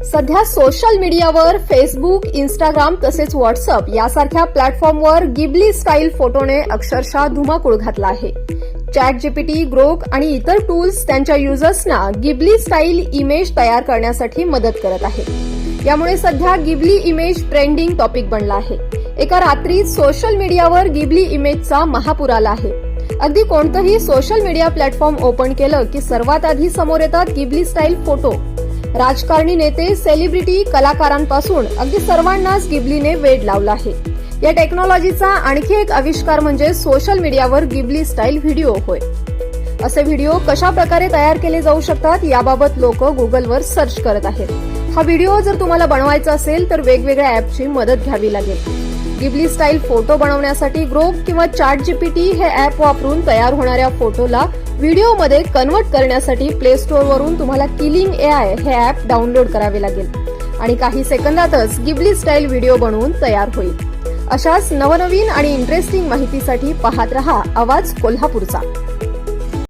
सध्या सोशल मीडियावर Facebook, Instagram तसेच व्हॉट्सअप यासारख्या प्लॅटफॉर्मवर गिबली स्टाईल फोटोने अक्षरशः धुमाकूळ घातला आहे. ChatGPT, ग्रोक आणि इतर टूल्स त्यांच्या युजर्सना गिबली स्टाईल इमेज तयार करण्यासाठी मदत करत आहेत. यामुळे सध्या गिबली इमेज ट्रेंडिंग टॉपिक बनला आहे. एका रात्रीत सोशल मीडियावर गिबली इमेजचा महापूर आला आहे. अगदी कोणतंही सोशल मीडिया प्लॅटफॉर्म ओपन केलं की सर्वात आधी समोर येतात गिबली स्टाईल फोटो. राजकारणी, नेते, सेलिब्रिटी, कलाकारांपासून अगदी सर्वांनाच गिबलीने वेड लावलं आहे. या टेक्नॉलॉजीचा आणखी एक आविष्कार म्हणजे सोशल मीडियावर गिबली स्टाईल व्हिडिओ होय. असे व्हिडिओ कशा प्रकारे तयार केले जाऊ शकतात याबाबत लोक गुगलवर सर्च करत आहेत. हा व्हिडिओ जर तुम्हाला बनवायचा असेल तर वेगवेगळ्या ॲपची मदत घ्यावी लागेल. गिबली स्टाईल फोटो बनवण्यासाठी ग्रोक किंवा ChatGPT हे ॲप वापरून तयार होणाऱ्या फोटोला व्हिडिओमध्ये कन्व्हर्ट करण्यासाठी प्ले स्टोअरवरून तुम्हाला किलिंग AI हे ॲप डाउनलोड करावे लागेल आणि काही सेकंदातच गिबली स्टाईल व्हिडिओ बनवून तयार होईल. अशाच नवनवीन आणि इंटरेस्टिंग माहितीसाठी पाहत रहा आवाज कोल्हापूरचा.